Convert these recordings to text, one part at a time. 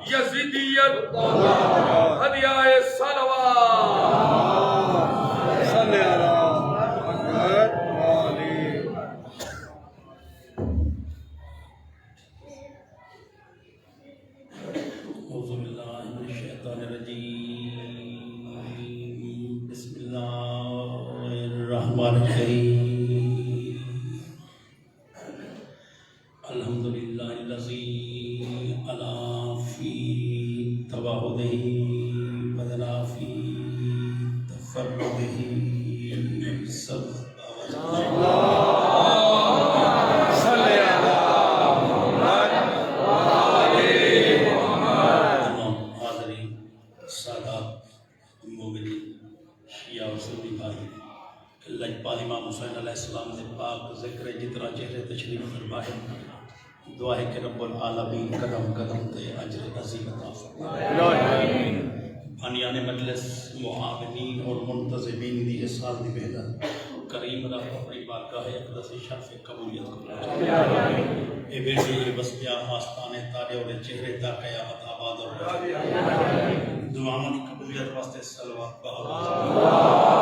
یزیدیت ہدیہ صلوات صلی اللہ محمد والی اعوذ باللہ من الشیطان الرجیم بسم اللہ الرحمن الرحیم الحمدللہ الذی علا فی تواہدہ بدنا فی تفردہ سب لجپال امام حسین علیہ السلام نے پاک ذکر جتنا چہرے تشریف فرمائے دعا ہے کہ رب العالمین قدم قدم تے اجر عظیم عطا فرمائے بانیان مجلس معاونین اور منتظمین دی اس سال دی بہتر کریم رب اپنی بارگاہ اقدس شرف قبولیت کو پہنچائے اے بیٹے اے بسپیا آستانے تارے اور چہرے تا قیامت آباد اور دعاؤں دی قبولیت واسطے صلوات بہا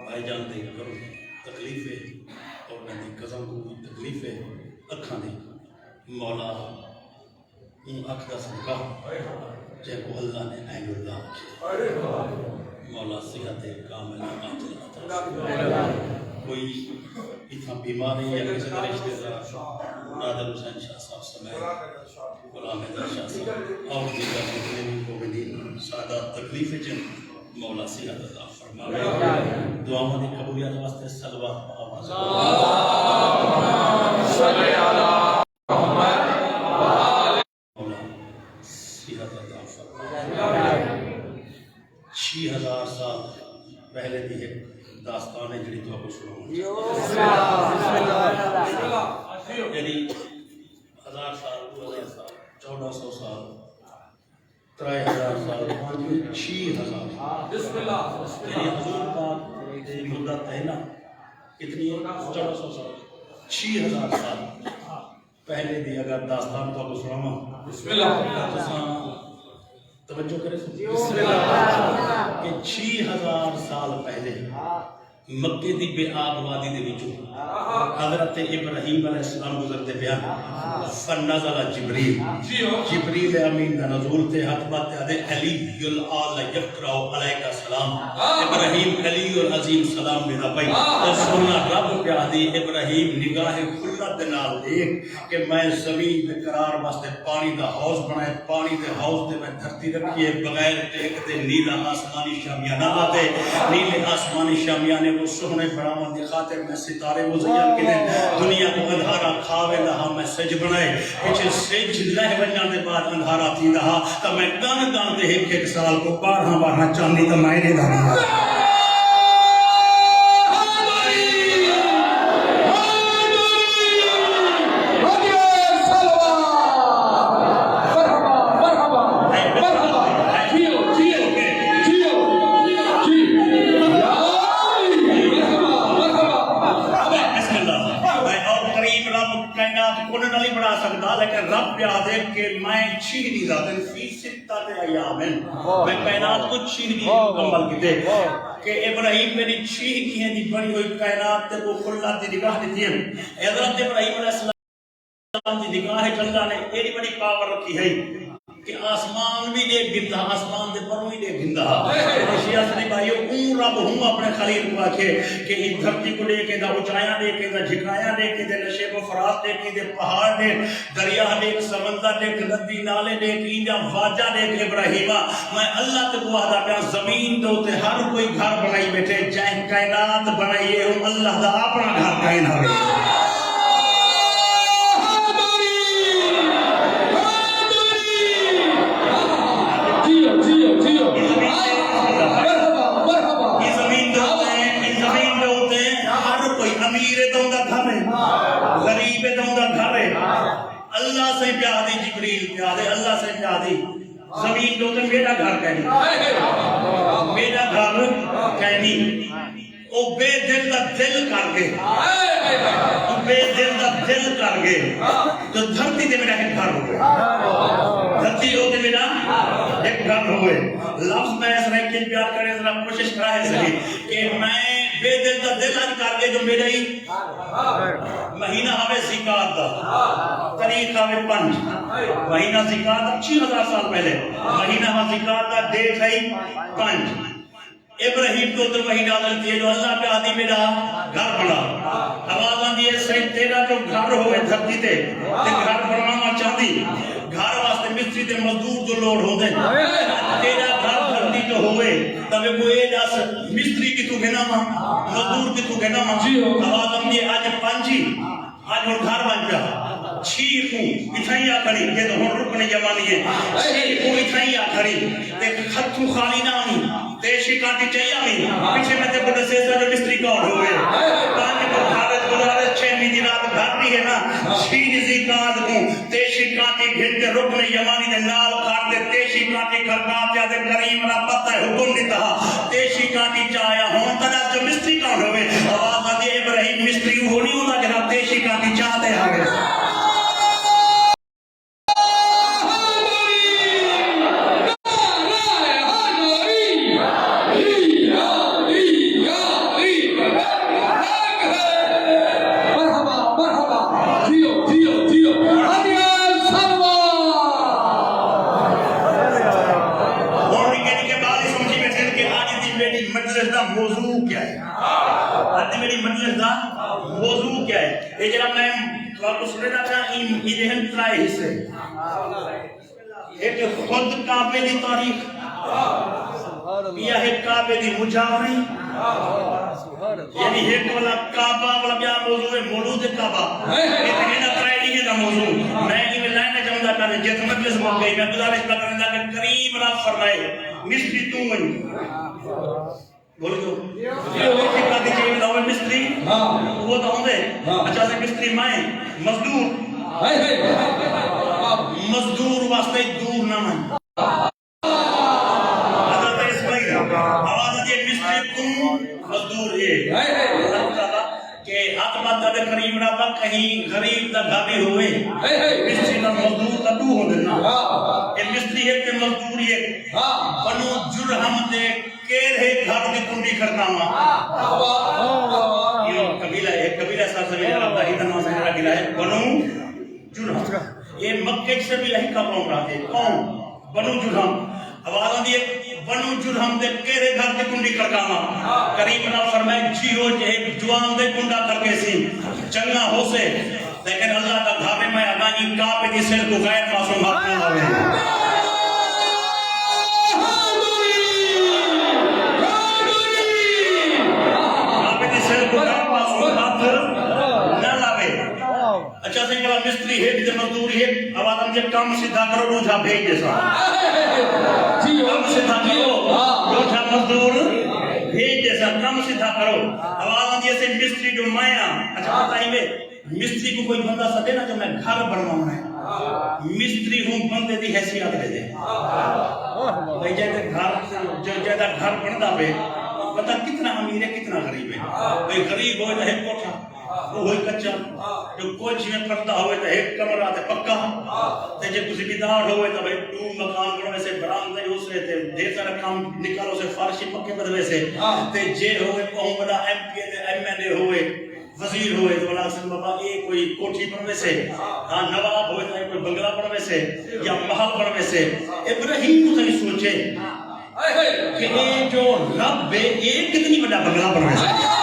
بھائی جان دے کرو تکلیف ہے اور نبی قسم کو بھی تکلیف ہے اکھاں دے مولا اکھ دا صدقہ جے کو اللہ نے عین اللہ کیا مولا صحت کامل عاجل عطا کوئی اتنا بیماری یا کسی رشتے دار نادر حسین شاہ صاحب سمیت غلام حیدر شاہ صاحب اور دیگر جتنے بھی مومنین سادات تکلیف جن مولا صحت عطا فرمائے دعاؤں دی قبولیت واسطے صلوات آواز صلی اللہ محمد مولا صحت عطا فرمائے 6000 سال پہلے دی ایک داستان ہے جڑی تو آپ کو سناؤں یعنی 1000 سال 2000 سال 1400 سال 3000 سال 6000 بسم اللہ یعنی حضور پاک دی مدت ہے نا کتنی ہے 1400 سال 6000 سال پہلے دی اگر داستان تو آپ کو سناؤں بسم اللہ توجہ کرے بسم اللہ کہ 6000 سال پہلے مکے دی بے آب وادی دے وچوں حضرت ابراہیم علیہ السلام گزرتے بیان فنزل جبریل جبریل امین دا نزول تے ہاتھ بات دے علی الآل یقرأ علیک السلام ابراہیم علی العظیم سلام میرا بھائی سونا رب پیا دی ابراہیم نگاہ خلت نال دیکھ کہ میں زمین تے قرار واسطے پانی دا حوض بنائے پانی دے حوض تے میں دھرتی رکھیے بغیر ٹیک تے نیلا آسمانی شامیانہ آتے نیلے آسمانی شامیانے وہ سہنے بڑاون دی خاطر میں ستارے وہ زیان کے دیں دنیا کو اندھارا کھاوے رہا میں سج بنائے پیچھے سج لہ بنیاں دے بعد اندھارا تھی رہا تو میں دان دان دے ایک سال کو 12 چاندی تو میں نے دھانا لیکن رب پہ آدھے کہ میں چھین نہیں ذاتن فی ستہ ایامن میں کائنات کو چھین بھی مکمل کی دے کہ ابراہیم میری چھین کی ہیں دی بڑی ہوئی کائنات تے وہ خلات دی نگاہ دی دیم حضرت ابراہیم علیہ السلام دی نگاہ اللہ نے ایڈی بڑی پاور رکھی ہے کہ آسمان بھی دیکھ گندہ آسمان دے پروں ہی دیکھ گندہ شیعہ سنی بھائیو اون رب ہوں اپنے خلیل کو آکھے کہ اس دھرتی کو دیکھے دا اونچایاں دیکھے دا جھکایاں دیکھے دے نشیب و فراز دیکھے دے پہاڑ دیکھ دریا دیکھ سمندر دیکھ ندی نالے دیکھ اینجا واجہ دیکھ ابراہیمہ میں اللہ تے وعدہ پہ زمین دو تے ہر کوئی گھر بنائی بیٹھے چاہے کائنات بنائیے ہم اللہ دا اپنا گھر کائن ہوئے اللہ سے پیادی جبریل پیادے اللہ سے پیادی زمین دو تو میرا گھر کہنی میرا گھر کہنی او بے دل دا دل کر گئے تو بے دل دا دل کر گئے تو دھرتی دے میرا ایک گھر ہوئے دھرتی ہوتے میرا ایک گھر ہوئے لفظ میں اس رہے کہ پیار کرے ذرا کوشش کرا ہے صحیح کہ میں بے دل دا دل کر گئے جو میرا ہی مہینہ ہوئے زکات دا تاریخ ہوئے 5 مہینہ زکات 6000 سال پہلے مہینہ ہوئے زکات دا ڈیٹ ہے 5 ابراہیم کو تو وہی نازل تھی جو اللہ پہ آدھی میرا گھر بنا آواز آندھی ہے سید تیرا جو گھر ہوئے دھرتی تے گھر بنانا چاہتی گھر واسطے مستری تے مزدور جو لوڑ ہو دے تیرا گھر دھرتی جو ہوئے تب کوئی دس مستری کی تو گھنا ماں مزدور کی تو گھنا ماں آواز آندھی ہے آج 5 آج وہ گھر بن جا 6 کو اتھائی آکھڑی یہ تو ہون رکنے جمانی ہے 6 کو اتھائی آکھڑی تے خطو خالی نہ آنی تیشی کانٹی چاہیے آمین پیچھے میں تے بڑے سیسا جو مستری کون ہوئے 5 کو حالت گزارے 6 میدی رات گھرتی ہے نا 6 زکات کو تیشی کانٹی گھن کے رکنے جمانی دے نال کھاٹتے تیشی کانٹی کھرکات جاتے کریم را پتہ ہے حکم دیتا تیشی کانٹی چاہیا ہون تنس جو مستری کون ہوئے آواز آدھی ابراہیم مستری ہونی ہونا جناب تیشی کانٹی چاہتے ہیں موضوع کیا ہے آدھی میری مجلس دا موضوع کیا ہے یہ جناب میں کو سنے نہ تھا یہ ذہن ترائے حصے ایک خود کعبے دی تاریخ یہ ہے کعبے دی مجاوری یعنی ایک والا کعبہ والا بیا موضوع ہے مولود کعبہ یہ ذہن ترائے نہیں ہے موضوع میں یہ لائن جمع کرنے جس مجلس میں گئی میں گزارش کرنے کہ کریم رب فرمائے مستری تو وہیں بولو جو ٹھیکا دی چاہیے لاؤ مستری وہ تو ہوں دے اچھا سے مستری مائیں مزدور واسطے دور نہ مائیں حضرت اسماعیل آواز دی مستری تم مزدور یہ کہ حکمت دا کریم رابا کہیں غریب دا گھابی ہوئے مستری دا مزدور دا دو ہو دینا یہ مستری ہے کہ مزدوری ہے بنو جرہم دے کیر ہے گھر دی کنڈی کرنا ماں یہ قبیلہ صاحب سے میرا رابطہ ہی دنوں سے میرا گرا ہے بنو جرہم یہ مکہ سے بھی یہی کا قوم رہتے کون بنو جرہم آواز آدھی ہے بنو جرہم دے کیرے گھر دی کنڈی کرنا ماں کریم اللہ فرمائے جی ہو جائے جوان دے کنڈا کر کے سی چنگا ہو سے لیکن اللہ کا گھابے میں اگانی کعبے دی سر کو غیر معصومات نہ ہوئے اچھا سے کہا مستری ہے بھی مزدوری ہے آواز ہم جب کام سیدھا کرو روجھا بھیج جیسا کام سیدھا کرو روجھا مزدور بھیج جیسا کام سیدھا کرو آواز ہم جیسے مستری جو مایا اچھا بتائی میں مستری کو کوئی بندہ سدے نا جو میں گھر بنواؤں ہے مستری ہوں بندے دی حیثیت دے دے بھائی جائے گھر جو جائے گھر بندہ پہ پتہ کتنا امیر ہے کتنا غریب ہے بھائی غریب ہوئے تو ایک کوٹھا وہ ہوئی کچا جو کوئی میں پڑھتا ہوئے تو ایک کمرہ تے پکا تے جب کسی بیدار ہوئے تو بھائی دو مکان بڑھوے سے برامدے ہو سے تے دیر سارا کام نکالو سے فارشی پکے بدوے سے تے جے ہوئے قوم بڑا ایم پی تے ایم ایل اے ہوئے وزیر ہوئے تو بلا حسن بابا یہ کوئی کوٹھی پڑھوے سے نواب ہوئے تو کوئی بنگلہ پڑھوے سے یا محل پڑھوے سے ابراہیم کو تھی سوچے کہ یہ جو رب ہے یہ کتنی بڑا بنگلہ پڑھوے سے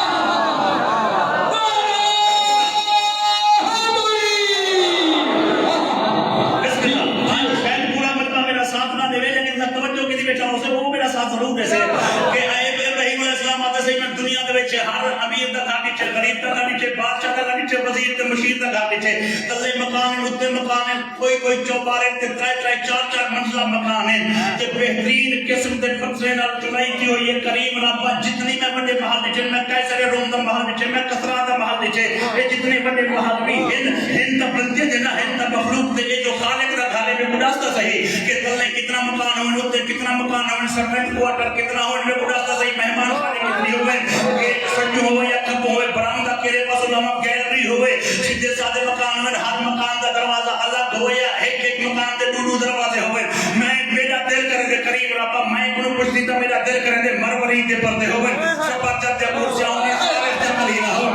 ہر امیر دا گھر نیچے غریب دا گھر نیچے بادشاہ دا گھر نیچے وزیر تے مشیر دا گھر نیچے تلے مکان ہیں اتنے مکان ہیں کوئی چوبارے تے ترائے چار منزلہ مکان ہیں تے بہترین قسم تے پتھرے نال چنائی کی ہوئی ہے کریم رابا جتنی میں بڑے محل نیچے میں قیصر روم دا محل نیچے میں کسرا دا محل نیچے یہ جتنے بڑے محل بھی ہند دا بندے دینا ہند دا مخلوق تے یہ جو خالق دا گھالے میں گداستا صحیح کہ تلے کتنا مکان ہوئے اتنے کتنا مکان ہوئے سرٹن کوارٹر کتنا ہوئے میں گداستا صحیح مہمان خانے کتنی دے مکان میں ہر مکان دا دروازہ الگ ہویا ایک ایک مکان دے دو دروازے ہوئے میں میرا دل کرے دے قریب رابا میں کو پوچھتی تا میرا دل کرے دے مروری دے پردے ہوئے سب جب تے پور سے اونی سارے تے ملینا ہو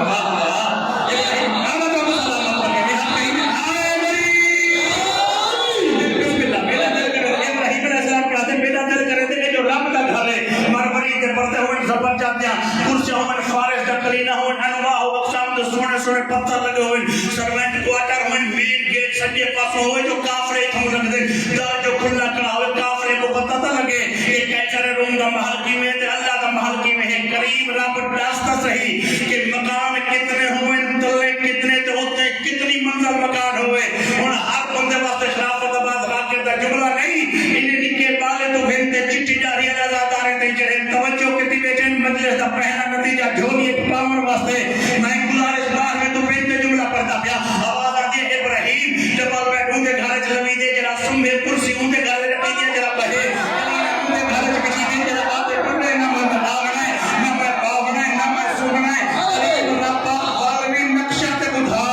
سونے پتھر لگے ہوئے سروینٹ کوارٹر ہوئے مین گیٹ سجے پاسوں ہوئے جو کافرے تھوں رکھ دے دار جو کھلا کھڑا ہوئے کافرے کو پتہ تھا لگے یہ کیچر روم کا محل کی میں تے اللہ کا محل کی میں ہے قریب رب راستہ صحیح کہ مقام کتنے ہوئے تلے کتنے تے ہوتے کتنی منزل مکان ہوئے اور ہر بندے واسطے شرافت آباد واقع دا جملہ نہیں انہیں نکے بالے تو بھنتے چٹی جاری ازادارے تے جڑے توجہ کتی بیچن مجلس دا پہلا نتیجہ جھولی ایک پاور واسطے میں گزارش بار میں تو بنتے جملہ پڑھتا پیا آواز آتی ہے ابراہیم جبال بیٹھ ہوں کے گھر چلوی دے جرا سمبے کرسی ہوں کے گھر رکھی دے جرا بہے ہوں کے گھر چکشی دے جرا باتیں پڑھنے نہ میں بھاگنا ہے نہ میں باغنا ہے نہ میں سننا ہے علیہ رب غالوی نقشہ تے بدھا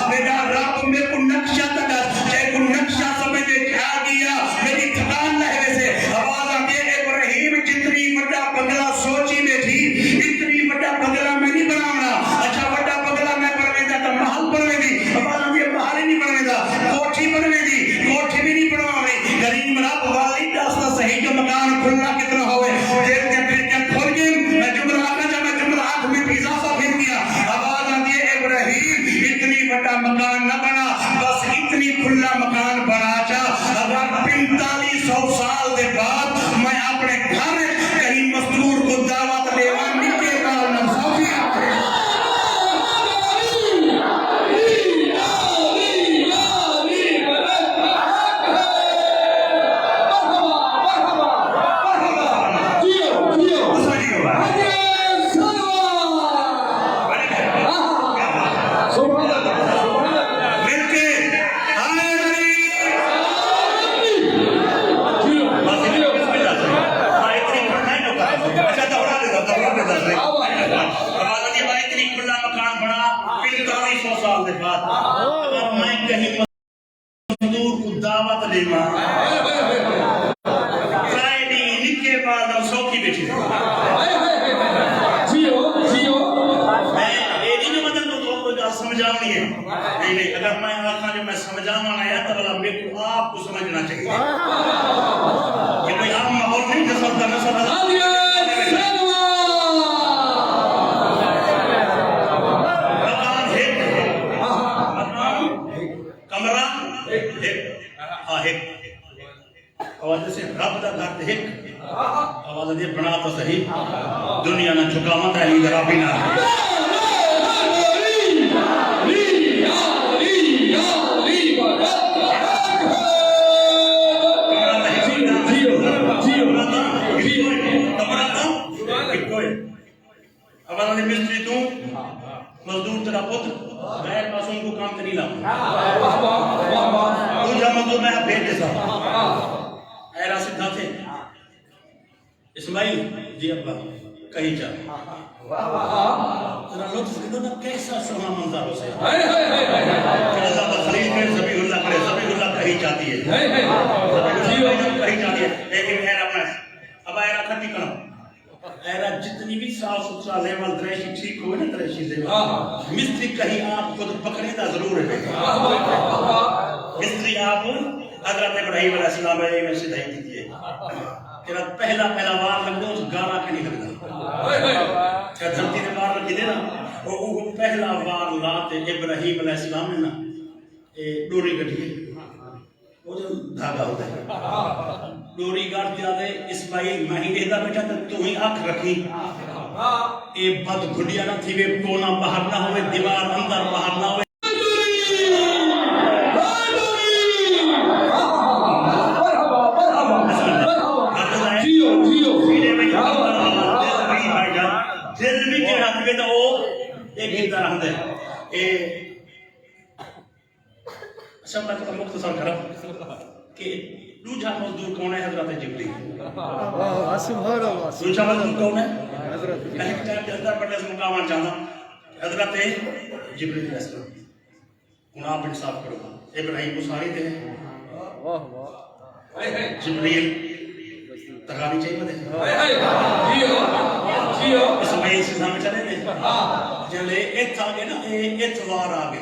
میرا رب میں کو نقشہ تک چاہے کو نقشہ سمجھے کیا گیا میری تھکان نہ ہے ویسے آواز آتی ہے ابراہیم جتنی بڑا بنگلہ سوچی میں تھی اتنی بڑا بنگلہ میں نہیں بناؤنا اچھا بڑا بنگلہ میں بنوے دا تو محل بنوے دی آواز آتی ہے محل ہی نہیں بنوے دا کوٹھی بنوے دی کوٹھی بھی نہیں بنوے غریب رب والی راستہ صحیح جو مکان کھلنا کتنا ہوئے دیر کے پھر کے کھول گئے میں جملہ آخر جب میں جملہ آنکھ میں اضافہ پھر گیا آواز آتی ہے ابراہیم اتنی بڑا مکان نہ بنا بس اتنی کھلا مکان بنا چا اگر 4500 سال دے بعد میں اپنے گھر کہیں مزدور کو دعوت دیوان نکے کال نہ صوفی اگر میں آخا جو میں سمجھانا آیا تو اللہ میرے کو آپ کو سمجھنا چاہیے یہ کوئی عام ماحول نہیں جسد کا نسل مکان ہے مکان کمرہ ہے آواز سے رب دا گھر ہے آواز دے بنا تو صحیح دنیا نہ چکا مت ہے ادھر آپ ہی نہ مستری تو مزدور تیرا پتر غیر معصوم کو کام تے نہیں لاؤں تو جا مزدور میں بھیج دے سا اے راسد نہ تھے اسماعیل جی ابا کہیں چاہ تیرا لطف کدو نا کیسا سونا منظر ہو سے کیسا بخلیل میں زبی اللہ کرے زبی اللہ کہیں چاہتی ہے زبی اللہ کہیں چاہتی ہے لیکن اے اپنا اب اے رکھا نہیں کرنا ایرا جتنی بھی صاف ستھرا لیول دریشی ٹھیک ہوئے نا دریشی لیول مستری کہیں آپ خود پکڑے دا ضرور ہے مستری آپ حضرت ابراہیم علیہ السلام میں سے دہی دیتی ہے کہ پہلا وار لگ دو اس گانا کے نہیں لگتا کہ دھرتی نے وار لگی دے نا وہ پہلا وار لاتے ابراہیم علیہ السلام نے نا ڈوری کٹی ہے وہ جو دھاگا ہوتا ہے ڈوری گاٹ دیا دے اسماعیل مہینے دا بیٹھا تو ہی آنکھ رکھی اے بد گھڑیا نہ تھی وے کونا باہر نہ ہوئے دیوار اندر باہر نہ ہوئے دل بھی کے ہاتھ میں تو وہ ایک ہی طرح دے اچھا میں تو مختصر کرم کہ دوجہ مزدور کون ہے حضرت جبریل دوجہ مزدور کون ہے حضرت ٹائم کے اندر پڑھنے سے مقامات جانا حضرت جبریل علیہ السلام ہوں آپ انصاف کرو ابراہیم مساری دے واہ واہ جبریل تغانی چاہیے مدے جیو جیو اسماعیل سے سامنے چلے دے جلے ایت آگے نا اتوار آگے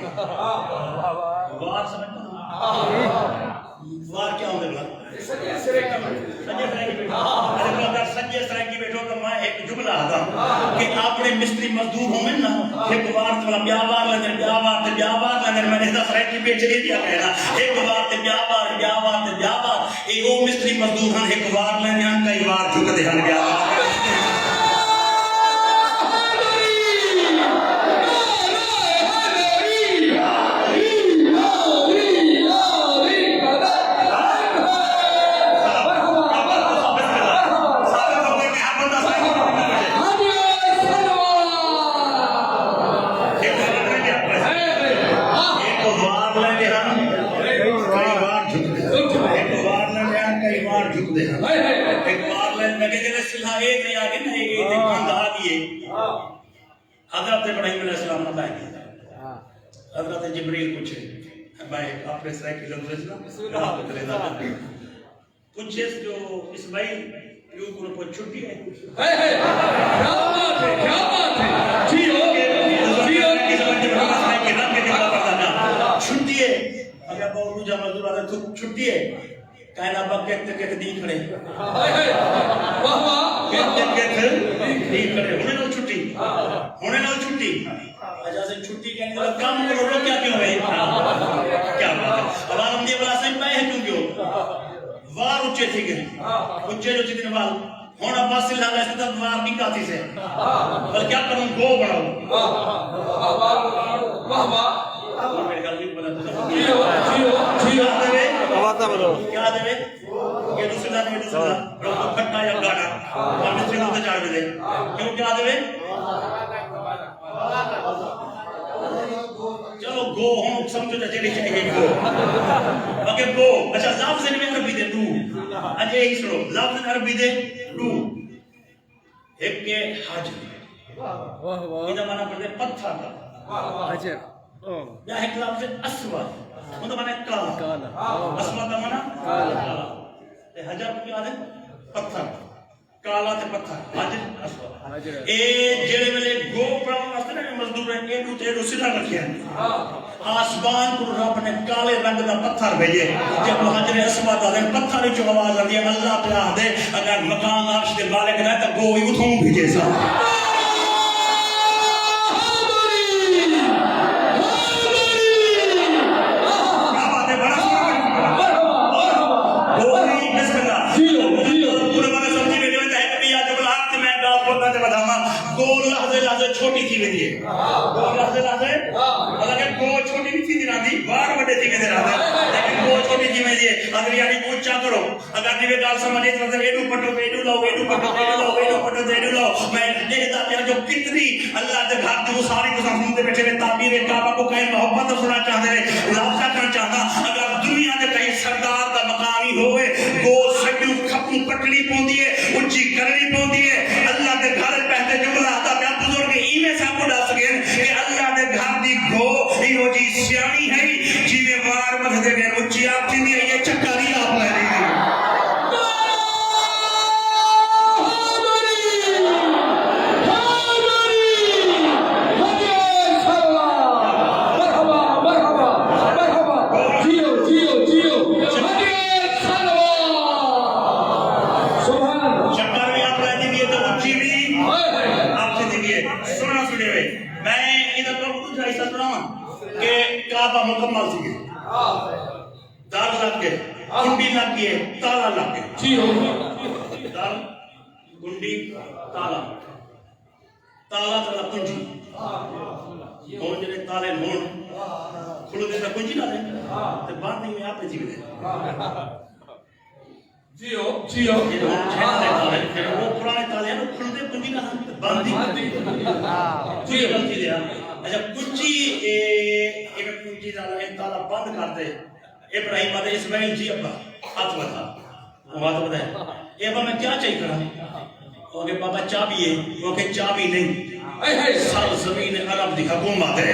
وار سمجھ پتا وار کیا ہوگا بلا سجے سرائکی بیٹھو تو میں ایک جملہ آتا کہ اپنے مستری مزدور ہوں میں نا ایک وار تو بیاوار لندر میں نے سرائکی بیٹھے دیا کہنا ایک وار تے بیاوار اے او مستری مزدور ہن ایک وار لندر ہن کئی وار جھک دے ہن بیاوار حضرت ابراہیم علیہ السلام نے بتایا حضرت جبریل پوچھے میں اپنے سائے کی لفظ پوچھے جو اسماعیل یوں کو پوچھ چھٹی ہے کیا بات ہے جیو چھٹی ہے اگر بہت جا مزدور آتا تو چھٹی ہے کہنا با کہتے نہیں کھڑے کہتے نہیں کھڑے ہونے نہ چھٹی اجازت سے چھٹی کہنے کا کام کرو رو کیا کیوں ہے کیا بات ہے اب ہم یہ بلا سائن پائے ہیں کیوں وار اچھے تھی گئے اچھے جو چیزیں وار ہونا باسی لگا اس طرح وار بھی کاتی سے بل کیا کروں گو بڑھاؤ میرے گل نہیں بنا جیو کیا دے یہ دوسرا رکھو کھٹا یا گاڑا ہم اس چیزوں سے چاڑ دے کیوں کیا دے چلو گو ہم سمجھو چلی چاہیے گو اگر گو اچھا لفظ میں عربی دے ڈو اجے ہی سنو لفظ عربی دے ڈو ایک کے حج یہ معنی پڑھتے پتھر کا اچھا یا ایک لفظ اسود مطلب معنی کالا اسود کا معنی کالا حجر کو کیا ہے پتھر کالا تے پتھر حجر اسود اے جڑے ویلے گو پراؤن واسطے نا مزدور ہیں ایڈو سیدھا رکھیا آسمان کو رب نے کالے رنگ دا پتھر بھیجے جب حجر اسود آدھے پتھر چو آواز آدھی ہے اللہ پہ آدھے اگر مقام عرش دے مالک رہے تو گو ہی اتھوں بھیجے سا چھوٹی تھی میں دیئے لحظے حالانکہ گو چھوٹی نہیں تھی دینا دی بار بڑے تھی میں دے رہا تھا لیکن گو چھوٹی تھی میں دیئے اگر یعنی پوچھا کرو اگر دیوے گال سمجھے تو ایڈو پٹو لاؤ میں دیکھتا پیا جو کتنی اللہ دے گھر جو ساری کو سنتے بیٹھے میں تعبیر کعبہ کو کہیں محبت سنا چاہتے ہیں لابسہ کرنا چاہتا اگر دنیا دے کہیں سردار دا مقامی ہوئے گو سکیوں کھپوں پٹلی پوندی ہے اچھی کرنی پوندی ہے اللہ دے گھر پہتے جملہ آتا پیا بزرگ ایمیں سے آپ کو ڈال سکیں کہ اللہ دے گھر دی گو ایو جی سیانی ہے جیوے وار مدھے گئے اچھی آپ تھی دی یہ چکاری آپ لے رہی ہے کعبہ مکمل سی گئی دار لگ گئے گنڈی لگ گئے تالا لگ گئے دار گنڈی تالا کنجی ہون جنہیں تالے ہون کھلو دیتا کنجی نہ دیں تو باندھی میں آپ نے جیو دیں جیو وہ پرانے تالے ہیں کھلو دے کنجی نہ دیں باندھی جیو غلطی دیا اچھا کنجی کنجی تالا بند کر دے ابراہیم آدھے اسماعیل جی ابا ہاتھ بتا وہ ہاتھ بتا ہے اے ابا میں کیا چاہیے کرا وہ کہ بابا چابی ہے وہ کہ چابی نہیں سر زمین عرب دی حکومت ہے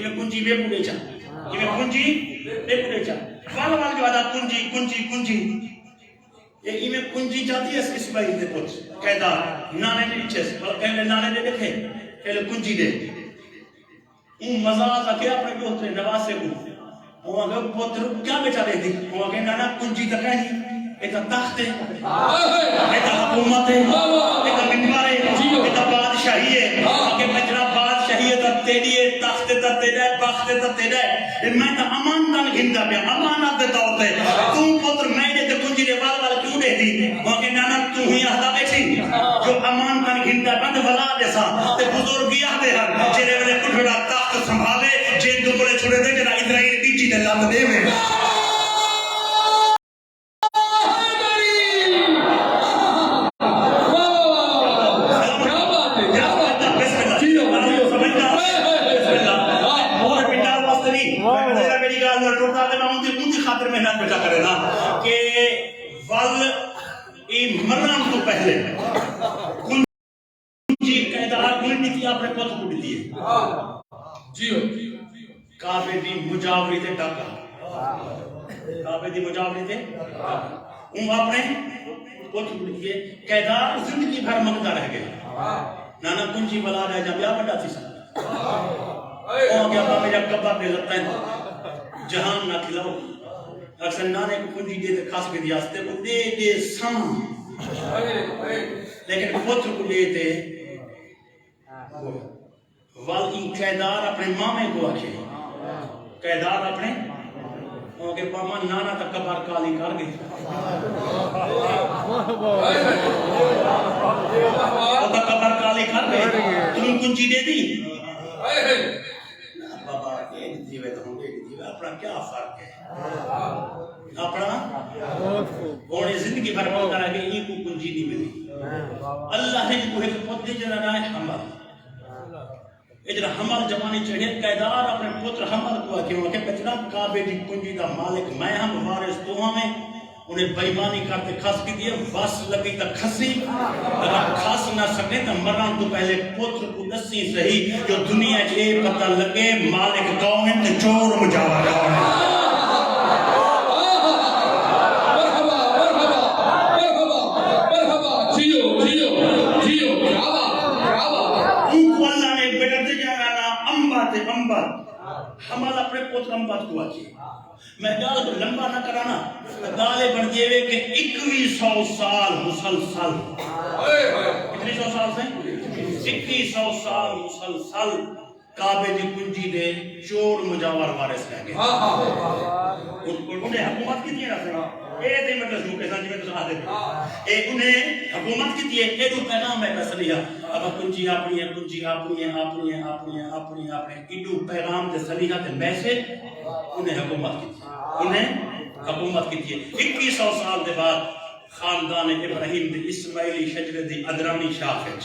میں کنجی بے پوڑے چا میں کنجی بے پوڑے چا والا جو آدھا کنجی یہ میں کنجی جاتی ہے اسماعیل دے پوچھ کہتا نانے نے نیچے کہنے نانے نے دیکھے کہنے کنجی دے مزاق آکے اپنے پوتر نواسے کو وہ اگر پوتر کیا بیچا رہے تھی وہ اگر نانا کنجی تک نہیں ایک تخت ہے ایک حکومت ہے ایک منبر ہے ایک بادشاہی ہے کہ بچنا بادشاہی ہے تب تیری ہے تخت تب تیرا ہے بخت تب تیرا ہے میں تو امان تن گھندا پیا امانت دے طور پہ تم پتر میں نے تو کنجی دے والا کیوں دے دی وہ کہ نانا تو ہی آدھا بیٹھی جو امان تن گھندا بند ولا دے سا تے بزرگی آدھے ہر چیرے والے کٹھڑا تخت سنبھالے جین دو بڑے چھوڑے دے جنا اسرائیل بیچی دے لات دے میں محنت بیٹا کرے نا کہ ول مرن تو پہلے کنجی قیدار گلنی تھی اپنے پت کو بھی دیئے جیو کعبے دی مجاوری تے ڈاکا کعبے دی مجاوری تے اپنے پت کو بھی دیئے قیدار زندگی بھر منگتا رہ گئے نانا کنجی بلا رہے جب یا بڑا تھی سا او گیا با میرا کبا پہ لگتا ہے جہان نہ کھلاؤ اکثر نانے کو کنجی دے دے خاص کے دیاستے کو دے دے سام لیکن پتر کو دے دے والدی قیدار اپنے مامے کو آکھے قیدار اپنے کہ پاما نانا تک کبار کالی کر گئی وہ تک کبار کالی کر گئی تم کنجی دے دی بابا ایک دیوے تو ہوں ایک دیوے اپنا کیا فرق ہے اپنا بوڑے زندگی بھر مانگا رہا کہ یہ کو کنجی نہیں ملی اللہ نے کو ایک پتہ جنا رہا ہے حمل اجرا حمل جوانی چڑھے قیدار اپنے پتر حمل کو آکے وہاں کہ بچنا کعبے دی کنجی دا مالک میں ہم وارث تو ہمیں انہیں بیمانی کرتے کھس کی دیئے بس لگی تا کھسی اگر کھس نہ سکے تا مران تو پہلے پتر کو دسی صحیح جو دنیا جے پتہ لگے مالک کون ہے تو چور مجاوہ کون ہے ہمارا اپنے پوتر امبات کو آجی میں گال کو لمبا نہ کرانا گالے بڑھ دیوے کہ 2100 سال مسلسل کتنی 100 سال سے 2100 سال مسلسل کعبے دی کنجی دے چور مجاور وارث رہ گئے انہیں حکومت کی دیئے رکھنا اے دے مطلب سمکے سانجی میں تو ساتھ دے اے انہیں حکومت کی دیئے اے دو پیغام ہے تسلیہ اب کنجی اپنی ہے کنجی اپنی ہے اپنی ہے اپنی ہے اپنی ہے اپنی ایڈو پیغام تسلیہ تے میسج انہیں حکومت کی دیئے انہیں حکومت کی دیئے 2100 سال دے بعد خاندان ابراہیم دی اسماعیلی شجر دی ادرانی شاخج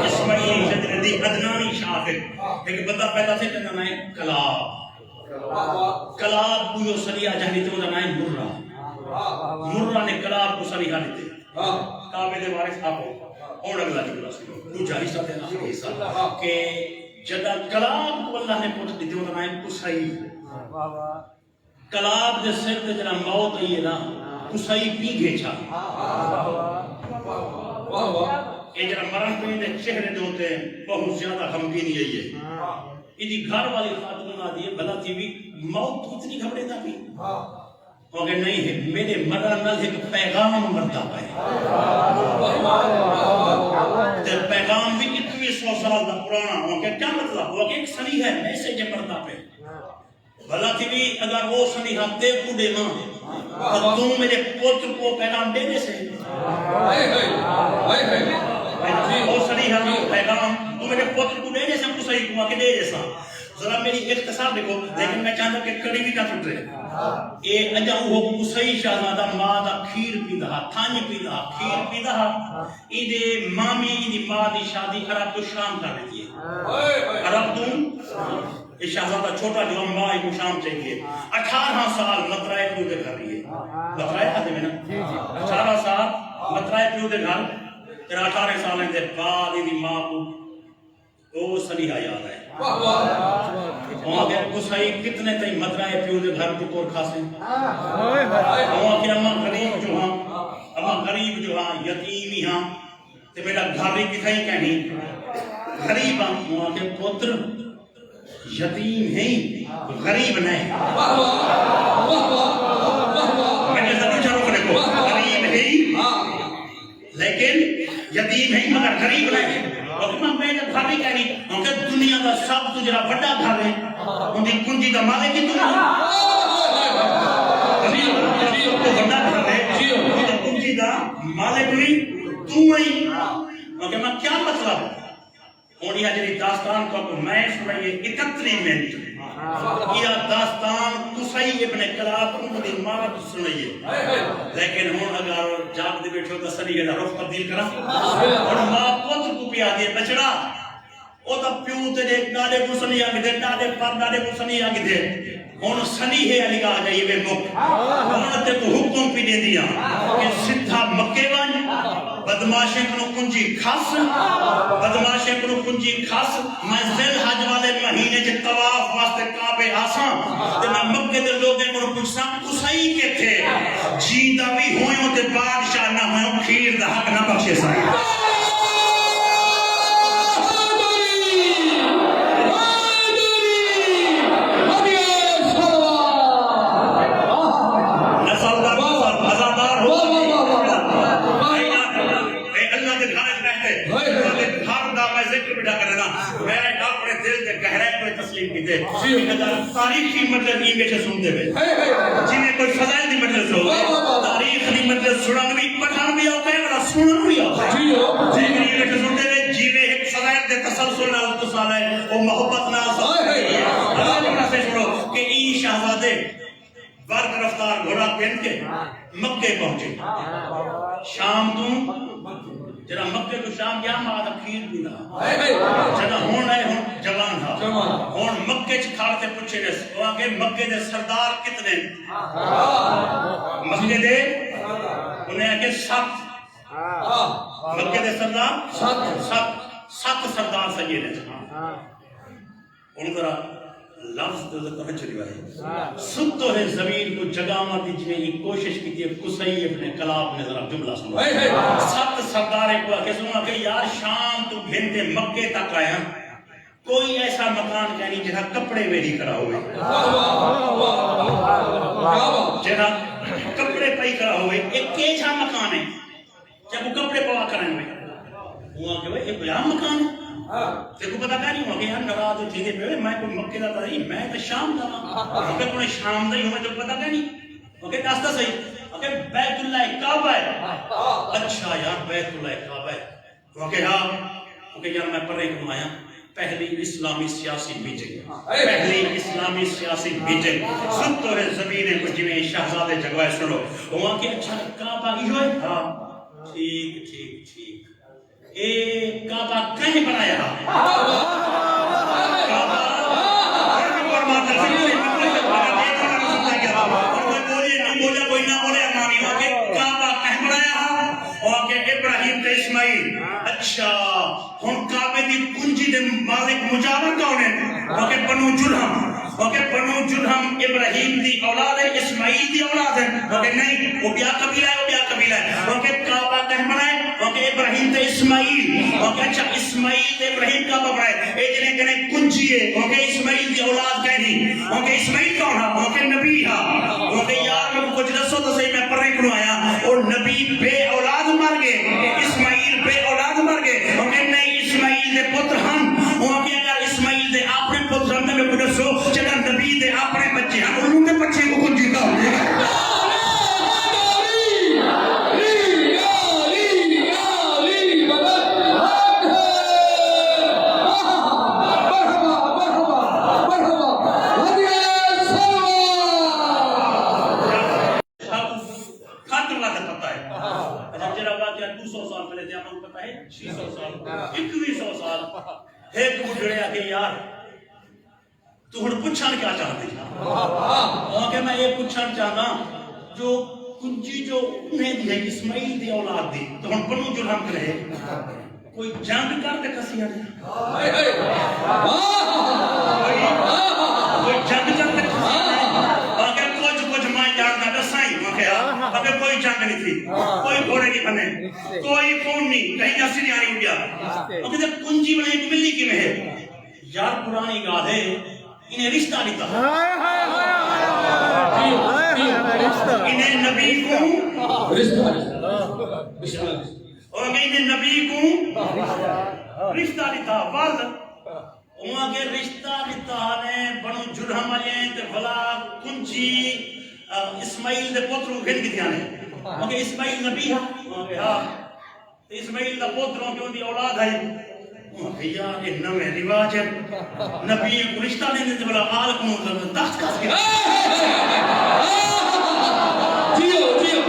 اسماعیلی شجر دی ادرانی شاخج ایک بندہ پیدا سے جنہا نائے کلاب کلاب کو جو سریعہ جہنی تو جنہا نائے مرہ نے کلاب کو سریعہ دیتے کعبے دے وارث آپ اور اگلا جملہ سنو دوجہ حصہ دینا آخری حصہ کہ جدہ کلاب کو اللہ نے پوچھ دیتے وہ نائے قصائی کلاب دے سر دے جنہا موت ہے نا قصائی پی گے چھا یہ جنہا مرن پہ دے چہرے دے ہوتے ہیں بہت زیادہ غمگینی ہے یہ یہ گھر والی خاتون آدھی ہے بھلا تھی بھی موت تو اتنی گھبڑے تھا بھی اور نہیں ہے میرے مرن نل ایک پیغام مرتا پائے تے پیغام بھی 2100 سال دا پرانا ہوا کہ کیا مطلب ہوا کہ ایک سنی ہے میسیج مرتا پہ بھلا تھی بھی اگر وہ سنی ہاتھے کو دے ماں تو تم میرے پوتر کو پیغام دینے سے وہ سنی ہاتھے پیغام تو میرے پوتر کو دینے سے ہم کو صحیح ہوا کہ دے جیسا ذرا میری اختصار دیکھو لیکن میں چاہتا کہ کڑی بھی نہ ٹوٹ رہے اے اجا وہ قصی شہزادہ ماں دا کھیر پی دہا تھانی پی دہا کھیر پی دہا ایدے مامی ایدی ماں دی شادی عرب تو شام کر دیتی ہے عرب تو یہ شہزادہ چھوٹا جو ماں کو شام چاہیے 18 سال مطرائے پیو دے گھر رہی ہے مطرائے آدھے میں نا 18 سال مطرائے پیو دے گھر تیرا 18 سالیں دے بعد دی ماں کو او سلیحہ یاد ہے واہ واہ وہاں کے قصائی کتنے تئی مدرائے پیو دے گھر کو کور کھاسیں ہوئے ہوئے وہاں کے اماں غریب جو ہاں یتیم ہی ہاں تے میرا گھر ہی کتھائی کہنی غریب ہاں وہاں کے پتر یتیم ہیں غریب نہیں میں نے ضرور چاروں کو دیکھو غریب ہیں لیکن یتیم ہیں مگر غریب نہیں اور میں جب گھر ہی کہنی کہ دنیا کا سب تو جرا بڑا گھر ہے ان کی کنجی کا مالک کی دنیا تو بڑا گھر ہے کنجی کا مالک بھی تو ہی کہ میں کیا مطلب ہونی ہے جنہی داستان کو میں سنائیے 31 منٹ یہ داستان قصی ابن کلاب ان کی مارت سنائیے لیکن ہون اگر جاگ دے بیٹھو تو سنیے دا رخ تبدیل کرا اور ماں پتر کو پیا دے بچڑا او تا پیو تے دیکھ ڈاڈے کو سنی آگے دے ڈاڈے پر ڈاڈے کو سنی آگے دے ہون سنی ہے علی کا آجائیے بے مک ہون تے کو حکم پی دے دیا کہ سدھا مکے وان بدماشیں کنو کنجی کھاس بدماشیں کنو کنجی کھاس میں ذل حج والے مہینے جے طواف واسطے کعبے آساں تے میں مکے دے لوگیں کنو پوچھساں قصی کے تھے جیندہ بھی ہوئیوں تے بادشاہ نہ ہوئیوں کھیر دا حق نہ بخشے سائیں تاریخی مطلب یہ بیچے سنتے ہوئے جنہیں کوئی فضائل دی مجلس ہو تاریخ دی مجلس سنن بھی پڑھان بھی ہوتا ہے اور سنن بھی ہوتا ہے جنہیں یہ بیچے سنتے ہوئے جیوے ایک فضائل دے تسلسل نہ اتصال ہے وہ محبت نہ اللہ جمعہ سے سنو کہ ای شہزادے برق رفتار گھوڑا پہن کے مکے پہنچے شام تو جنا مکے کو شام گیا ماں کھیر بھی نہ جنا ہون ہے ہون جوان تھا ہون مکے چ کھاڑتے پوچھے نے وہاں کے مکے دے سردار کتنے مکے دے انہیں کہ 7 مکے دے سردار 7 سردار سید ہیں ان ذرا لفظ تو ذکر چلی وائی سب تو ہے زمین کو جگہ ماتی جنہیں یہ کوشش کی تھی قصی ابن کلاب نے ذرا جملہ سنو 7 سرداریں کو کہ سنو کہ یار شام تو گھنٹے مکے تک آیا کوئی ایسا مکان کہنی جہاں کپڑے میری کرا ہوئے جہاں کپڑے پئی کرا ہوئے ایک کیچا مکان ہے جب وہ کپڑے پوا کریں ہوئے وہاں کہ یہ بیام مکان ہے دیکھو پتا کہا نہیں ہوا کہ یار نراز چیزیں پہ میں کوئی مکے دا تھی میں تو شام دا ہوں کوئی شام دا ہی ہوں تو پتا کہا نہیں اوکے داستا صحیح اوکے بیت اللہ کعبہ ہے اچھا یار بیت اللہ کعبہ ہے اوکے ہاں اوکے یار میں پڑھے کم آیا پہلی اسلامی سیاسی میٹنگ سن تو ہے زمین کو جنہیں شہزادے جگوائے سنو وہاں کہ اچھا کعبہ ہی ہوئے ہاں ٹھیک کعبہ کہیں بنایا کعبہ کوئی نہ بولے امانی ہو کہ کعبہ کہیں بنایا اور کہ ابراہیم تے اسماعیل اچھا ہم کعبے دی کنجی دے مالک مجاور کون ہے وہ کہ بنو جرہم ابراہیم دی اولاد ہے اسماعیل دی اولاد ہے وہ کہ نہیں وہ بیا قبیلہ ہے وہ کہ کعبہ کہیں بنائے وہ کہ ابراہیم تے اسماعیل وہ کہ اچھا اسماعیل تے ابراہیم کعبہ بنائے اے جنہیں کہنے کنجی ہے وہ کہ اسماعیل دی اولاد کہنی وہ کہ اسماعیل کون ہے وہ کہ نبی ہے وہ کہ یار میں کچھ دسو تو صحیح میں پڑھنے کو آیا اور نبی بے اولاد مر گئے اسماعیل بے اولاد مر گئے وہ کہ نہیں اسماعیل دے پتر ہم وہ کہ اگر اسماعیل دے اپنے پتر ہم میں کچھ دسو چکر نبی دے اپنے بچے ہیں انہوں نے بچے کو کنجی کا ہوئے ایک بڑھڑے آگے یار تو ہن پوچھن کیا چاہتے ہیں وہاں کہ میں یہ پوچھن چاہتا جو کنجی جو انہیں دی ہے اسماعیل دی اولاد دی تو ہم بنو جرہم کرے کوئی جنگ کرتے کسی آنے کوئی جنگ کرتے کسی آنے اگر کچھ میں جانتا دسائیں اگر کوئی جنگ نہیں تھی کوئی گھوڑے نہیں بنے کوئی فون نہیں کہیں جیسی نہیں آنی اٹھیا اگر جب کنجی بنے تو ملی کی میں ہے یار پرانی گاہ ہے انہیں رشتہ نہیں تھا انہیں نبی کو رشتہ اور انہیں نبی کو رشتہ نہیں تھا والد وہاں کے رشتہ نہیں تھا نے بنو جرہم آئیں تے بھلا کنجی اسماعیل دے پوتروں گھن کی دیانے وہاں کے اسماعیل نبی ہاں اسماعیل دا پوتروں کے ان دی اولاد ہے بھیا یہ نوے رواج ہے نبی کو رشتہ لینے سے بلا آل کو دست کس کے جیو جیو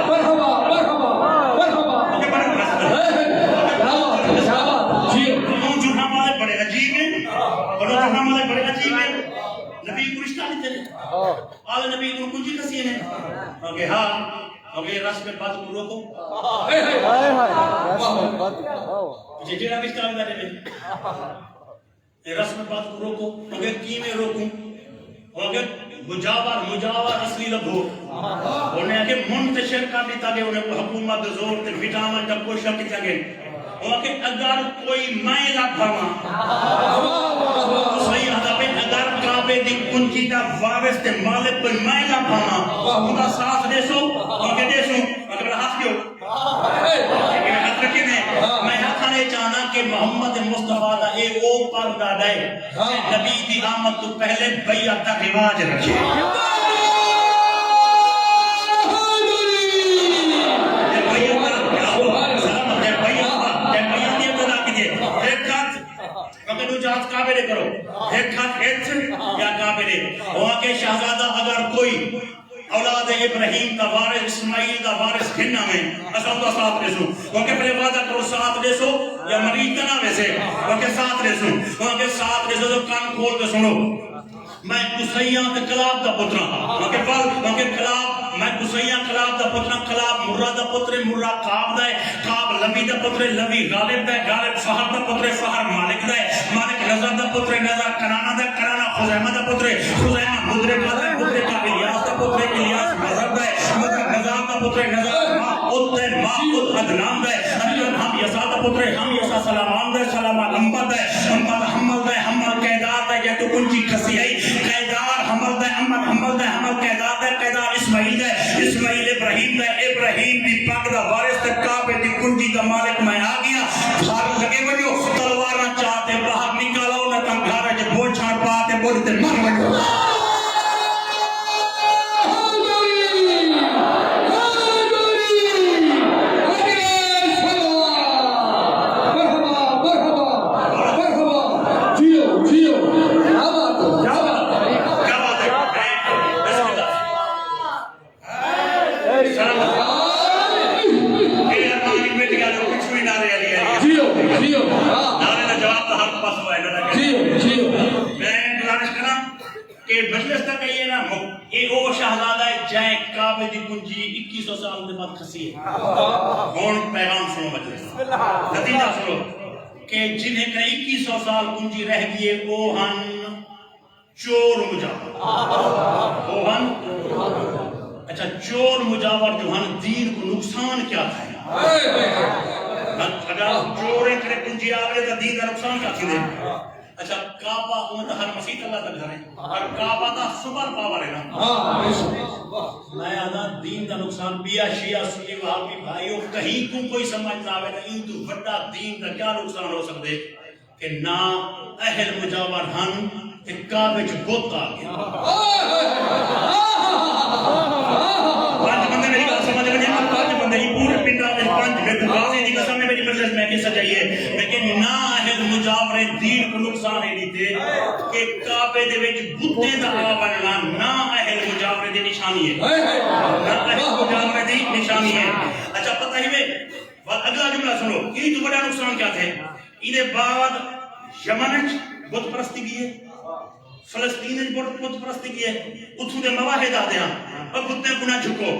مرحبا مرحبا مرحبا جیو بنو جرہم والے بڑے عجیب ہیں بنو جرہم والے بڑے عجیب ہیں نبی کو رشتہ لیتے ہیں آل نبی کو کنجی کسی ہیں ہاں اوکے رسم بات کو روکو مجھے جیڑا بھی کام کرنے میں رسم بات کو روکو اوکے کی میں روکوں اوکے مجاور اصلی لبھو انہیں کہ منتشر کرنی تاکہ انہیں حکومت زور تے وٹامن جب کوئی شک چاہے اوکے اگر کوئی میں لبھاما صحیح عذاب اگر کعبے دی کنجی دا وارث تے مالک کوئی میں لبھاما خدا ساتھ دے سو اوکے دے سو اگر ہاتھ کیوں ہاتھ رکھے میں ہاتھانے چاہنا کہ محمد مصطفیٰ دا ایک او پردہ دے نبی دی آمد تو پہلے بیعت دا رواج رکھے کعبے دے کرو ایک ہاتھ ایت یا کعبے دے وہاں کے شہزادہ اگر کوئی اولاد ابراہیم دا وارث اسماعیل دا وارث گھننا میں اساں دا ساتھ دے سو وہاں کے پہلے وعدہ کرو ساتھ دے سو یا مریض تنا ویسے وہاں کے ساتھ دے سو وہاں کے ساتھ دے سو کان کھول کے سنو میں قصیاں تے کلاب دا پترا وہاں کے کلاب میں قصیاں کلاب دا پترا کلاب مرہ دا پتر مرہ کعب دا ہے کعب لوی دا پتر لوی غالب دا ہے غالب فہر دا پتر فہر مالک دا ہے مالک نظر دا پتر نظر کنانا دا کنانا خزیمہ دا پتر خزیمہ مدرک دا مدرک دا الیاس دا پتر الیاس مذہب دا ہے مذہب نظام دا پتر نظر ماؤد ادنام دا ہے ہم یسا دا پتر ہم یسا سلامان دا ہے سلامان امبر دا ہے امبر حمل دا ہے حمل قیدار دا ہے یا تو کنچی کسی ہے قیدار حمل دا ہے حمل دا ہے حمل قیدار دا ہے قیدار اسماعیل دا ہے اسماعیل ابراہیم دا ہے ابراہیم دی پاک دا وارث دا کعبے دی کنجی دا مالک میں آ گیا بھاگ لگے وجو تلوارا چاہتے باہر نکالو نہ تم گھارا جو بوجھ چھاڑ پاتے بولتے مر وجو مجلس تک یہ نا یہ وہ شہزادہ ہے جائے کعبے دی کنجی 2100 سال دے بعد کھسی ہے کون پیغام سنو مجلس نتیجہ سنو کہ جنہیں کا 2100 سال کنجی رہ گئی ہے وہ ہن چور مجاور وہ ہن اچھا چور مجاور جو ہن دین کو نقصان کیا تھا اگر چورے کرے کنجی آگے تو دین کا نقصان کیا تھی دے اچھا کعبہ ان ہر مسیح اللہ تک گھر ہے اور کعبہ تا سپر پاور ہے نا میں آدھا دین کا نقصان بیا شیعہ سنی وہابی بھائیوں کہیں کو کوئی سمجھتا ہے نا ان تو بڑا دین کا کیا نقصان ہو سکتے کہ نہ اہل مجاور ہن کہ کعبے چ بت آ گیا پانچ بندے میری بات سمجھ رہے ہیں پانچ بندے ہی پورے پنڈا میں پانچ غازی دی قسم میں میری مجلس میں کہہ سکیے لیکن نہ اہل مجاور دین کو نقصان ہے نہیں دے کہ کعبے دے وچ بتیں دا بننا نہ اہل مجاور دی نشانی ہے نہ اہل مجاور دی نشانی ہے اچھا پتہ ہی میں اگلا جملہ سنو یہ تو بڑا نقصان کیا تھے انہیں بعد یمن بت پرستی بھی ہے فلسطین میں بت پرستی کی ہے اتھو دے مواہد آ دیا اور بتنے کو نہ جھکو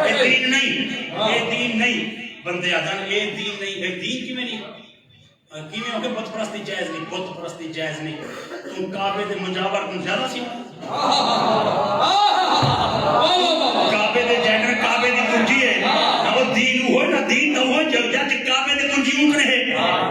یہ دین نہیں بندے آدھان یہ دین نہیں یہ دین کی میں نہیں کیویں ہو کہ بت پرستی جائز نہیں تم کعبے دے مجاور تم زیادہ سی کعبے دے جنر کعبے دی کنجی ہے نہ وہ دین ہو نہ دین نہ ہو جب جب کعبے دے کنجی اون کرے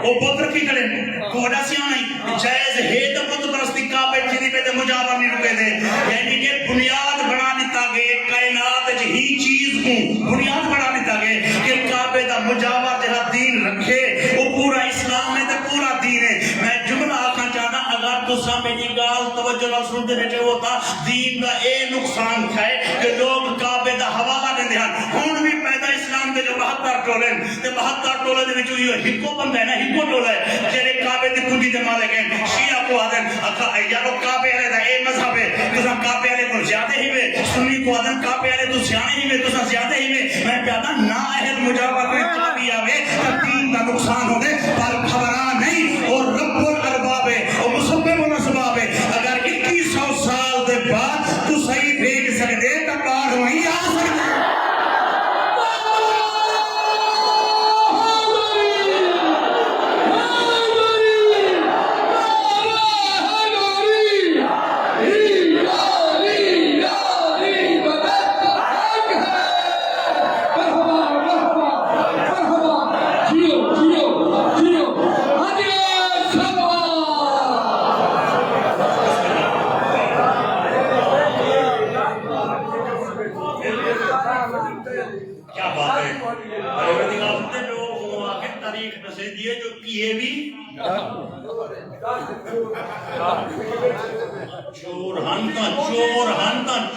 وہ بت رکھی کرے کوڑا سی نہیں جائز ہے تو بت پرستی کعبے جی پہ تے مجاور نہیں رکے دے یعنی کہ بنیاد بنا دیتا گئے کائنات وچ ہی چیز کو بنیاد بنا دیتا گئے کہ کعبے دا مجاور جہاں دین رکھے وہ پورا اسلام ہے تے پورا دین ہے میں جملہ آکھنا چاہنا اگر تو میری گال توجہ نال سنتے بیٹھے ہوتا دین دا اے نقصان کھائے کہ لوگ کعبے دا حوالہ دے دیا ہون بھی پیدا اسلام دے جو 72 ٹولے تے 72 ٹولے دے وچوں یہ ہکو بندہ ہے نا ہکو ٹولا ہے جڑے کعبے دی کنجی دے مالک ہیں شیعہ کو آدن اکھا یارو کعبے والے دا اے مذہب ہے تساں کعبے والے کو زیادہ ہی وے سنی کو آدن کعبے والے تو سیانے ہی وے تساں زیادہ ہی وے میں پیادا نا اہل مجاور میں کعبی آوے تے دین دا نقصان ہو دے پر خبراں نہیں اور رب الارباب ہے اور مسبب الاسباب ہے اگر 2100 سال دے بعد تو صحیح بھیج سکدے تے کارڈ وہیں آ سکدا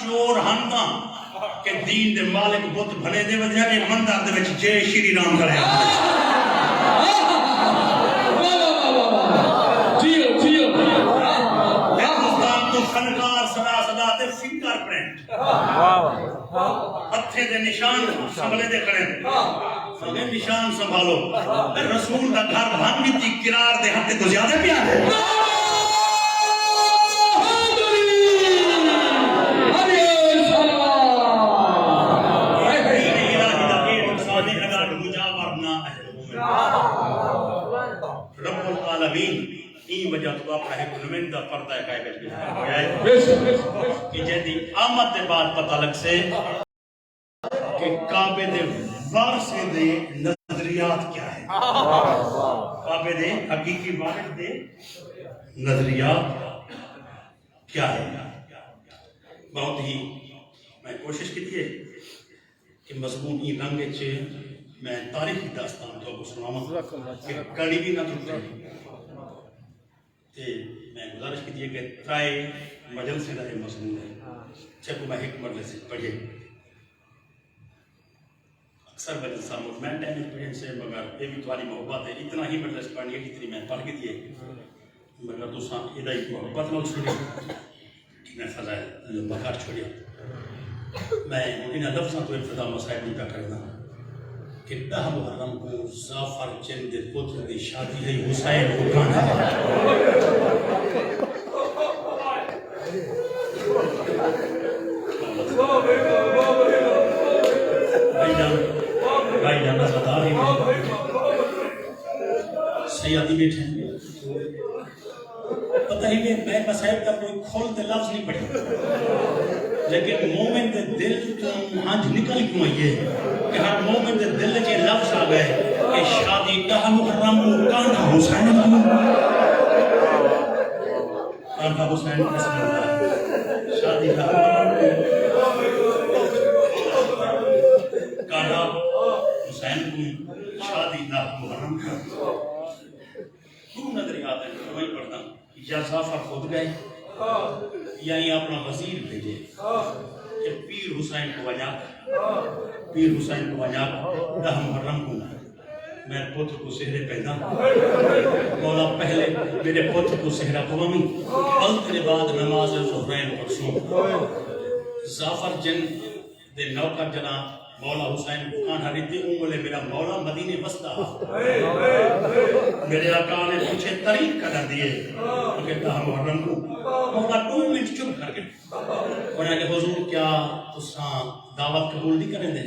چور ہنتا کہ دین دے مالک بت بھلے دے وجہ کہ مندر دے وچ جے شری رام کھڑے ہندوستان تو فنکار صدا تے فنگر پرنٹ ہتھے دے نشان سنبھلے دے کھڑے سنبھلے نشان سنبھالو رسول دا گھر بھن بھی کرار دے ہتھے تو زیادہ پیار ہے رب العالمین این وجہ تو اپنا ایک نمائندہ پردہ ہے کہ جیدی آمد دے بعد پتہ لگ سے کہ کعبے دے وارثے دے نظریات کیا ہے کعبے دے حقیقی وارث دے نظریات کیا ہے بہت ہی میں کوشش کی تھی کہ مضمون ای رنگ چھے میں تاریخی داستان تو کو سناواں کہ کڑی بھی نہ ٹوٹے تے میں گزارش کی تھی کہ ترائے مجلس سے رہے مضمون ہے چکو میں ایک مرلے سے پڑھے اکثر مجلسہ مطمئن ٹائم پڑھیں سے مگر یہ بھی تمہاری محبت ہے اتنا ہی مجلس پڑھنے کی جتنی میں پڑھ کی تھی مگر تو ساں ادائی محبت نہ چھوڑی میں فضائل بکار چھوڑیا میں انہا لفظاں تو ابتدا مسائل نہیں پہ کرنا کہ 10 محرم کو زعفر چند پتر دی شادی ہے حسین کو گانا بھائی جانا صداری میں سیادی بیٹھے ہیں پتہ ہی میں مسائل کا کوئی کھولتے لفظ نہیں پڑھے لیکن مومن دے دل تو ہنج نکل کیوں آئیے کہ ہر مومن دے دل کے لفظ آ گئے کہ شادی 10 محرم کو کانا حسین کو کانا حسین کو کس میں ہوتا ہے شادی 10 کانا حسین کو شادی 10 محرم کو تو نظریات ہے وہی پڑھتا یا زعفر خود گئے یا یہ اپنا وزیر بھیجے کہ پیر حسین کو وجہ کر 10 محرم کو میں پتر کو سہرے پیدا مولا پہلے میرے پتر کو سہرہ قوامی بلتنے بعد نماز ظہرین پرسوں زعفر جن دے نوکر جنا مولا حسین کان حریتی بولے میرا مولا مدینے بستا میرے آقا نے پوچھے طریق قدر دیے کہتا محرم کو مولا 2 منٹ چپ کر کے انہوں نے حضور کیا تساں دعوت قبول نہیں کریں دے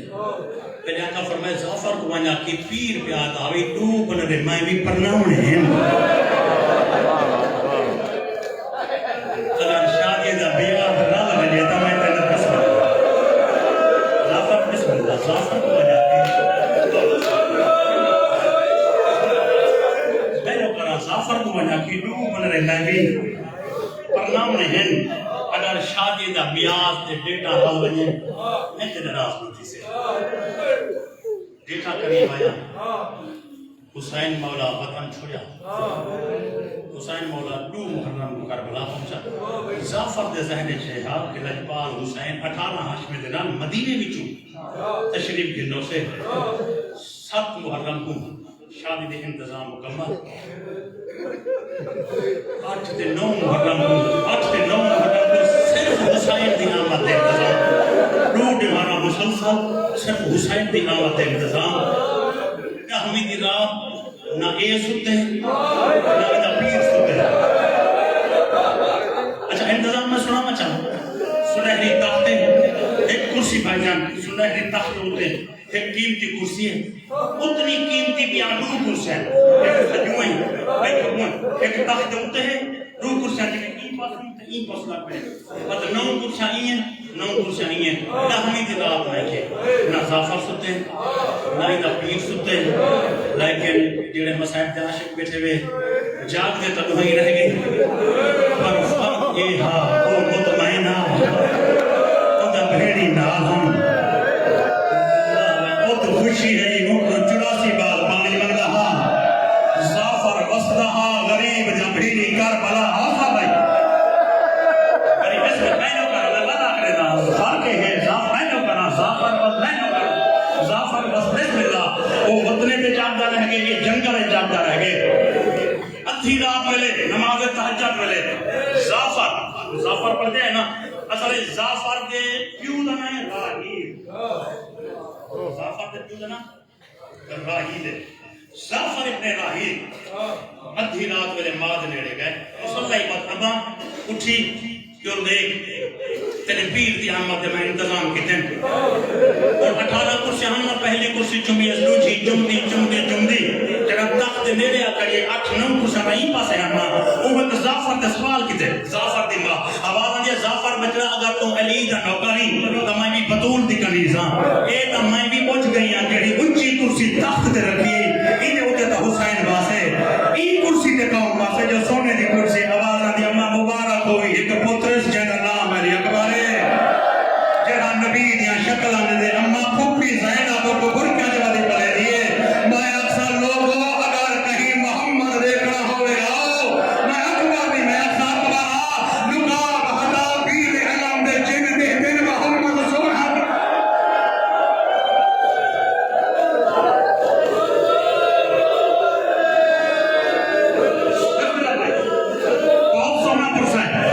میرے آقا فرمائے زعفر کو وانیا کی پیر پیا دعوی 2 بندے میں بھی پرناؤنے ہیں اگر شادی دا بیعہ نہ لگے تو میں تینا بسم اللہ بسم اللہ زعفر کو وانیا میں نے کہا زعفر کو وانیا کی 2 بندے میں بھی پرناؤنے ہیں اگر شادی دا بیعہ تے ڈیٹا حل بنے میں تینا راز نہیں سے ڈیٹا قریب آیا حسین مولا وطن چھوڑیا حسین مولا 2 محرم کو کربلا پہنچا زعفر دے ذہن شہاب کہ لجپال حسین 18 ہاشمی دنان مدینے وچوں تشریف گھنوں سے 7 محرم کو شادی دے انتظام مکمل 8 تے 9 محرم کو صرف حسین دی آمد دے انتظام 2 مہینہ مسلسل صرف حسین دی آمد دے انتظام ہمیں دی رات نہ اے ستے ہیں نہ پیر ستے ہیں اچھا انتظام میں سنا چاہوں سنہری تختے ایک کرسی بھائی جان سنہری تختے ہوتے ہیں ایک قیمتی کرسی ہے اتنی قیمتی بھی 2 کرسی ہیں ایک خجویں ایک تختے ہوتے ہیں 2 کرسی ہیں این پاس لگ پڑے اور 9 کرسی ہیں 9 کرسی ہیں نہ ہمیں دی رات میں کہ نہ زعفر ستے ہیں نہ پیر ستے ہیں لیکن جڑے مسائب دے عاشق بیٹھے ہوئے جاگ دے تو وہیں رہ گئے پر فرق یہ ہاں وہ مطمئنہ خدا بھیڑی نال ہم وہ تو خوشی ہے وہ 84 بار پانی بن رہا زعفر وسطہا غریب جمہیری کربلا آسا بھائی غریب اس میں میں نو کرنا اللہ کرے نا فرق ہے زعفر میں نو کرنا زعفر بس میں نو کرنا زعفر بس بسم اللہ وہ وطنے پہ جاگتا رہ گئے یہ جنگل ہے جاگتا رہ گئے ادھی رات ملے نماز تہجد ملے زعفر پڑھتے ہیں نا اصل زعفر دے پیو دا نا راہیل زعفر دے پیو دا نا راہیل زعفر ابن راہیل ادھی رات ملے ماں دے نیڑے گئے مصلی بات ابا اٹھی کیوں دیکھ تیرے پیر دی آمد میں انتظام کی تین اور 18 کرسی ہم پہلی کرسی چمی اسلوچی چمدی جگہ تخت میرے آکڑیے 8-9 کرسی رہی پاسے ہم وہ وقت زعفر دے سوال کی تے زعفر دی ماں آواز آنجے زعفر بچڑا اگر تو علی دا نوکاری تو میں بھی بطول دی کنیزاں اے تو میں بھی پہنچ گئی ہیں کہ اونچی کرسی تخت دے رکھیے انہیں ہوتے تا حسین باسے این کرسی دے قوم باسے جو سونے دی کرسی آواز آنجے اممہ مبارک ہوئی ایک پترس جنہ نام ہے اکبارے جہاں نبی دیا شکل آنے دے اما پھوپی زینب کو برکہ جوادی پلے دیئے میں اکثر لوگوں اگر کہیں محمد دیکھنا ہوئے آؤ میں اکبر بھی میں اکثر اکبر لکاب حدا بیر علم دے جن دے دن محمد سبحان بہت سونا پرسا ہے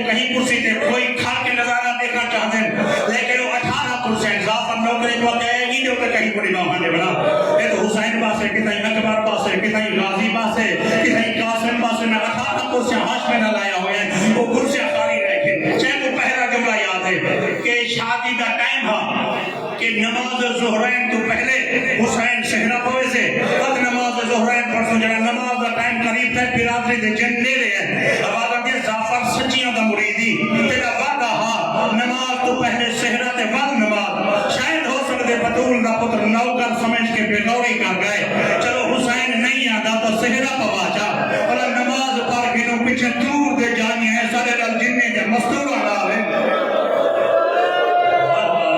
کہیں کرسی تے کوئی کھا کے نظارہ دیکھنا چاہتے ہیں لیکن وہ 18% زعفر نوکری کو کہے گی جو کہ کہیں کوئی باہانے بنا یہ تو حسین پاسے کتائی اکبر پاسے کتائی غازی پاسے کتائی قاسم پاسے میں 18% ہاش میں نہ لایا ہوئے ہیں وہ کرسی خالی رکھے چاہے وہ پہلا جملہ یاد ہے کہ شادی کا ٹائم ہا کہ نماز ظہرین تو پہلے حسین صحرا پوئے سے حسین قریب تے برادری دے جن نیڑے ہے آواز آتی ہے زعفر سچیاں دا مریدی تیرا وعدہ ہاں نماز تو پہلے صحرا تے بعد نماز شاید ہو سکتے بطول دا پتر نوکر سمجھ کے بغوری کر گئے چلو حسین نہیں آتا تو صحرا پوا جا اور نماز پڑھ کے نو پیچھے دور دے جانی ہے سارے نال جننے دے مستور نہ ہے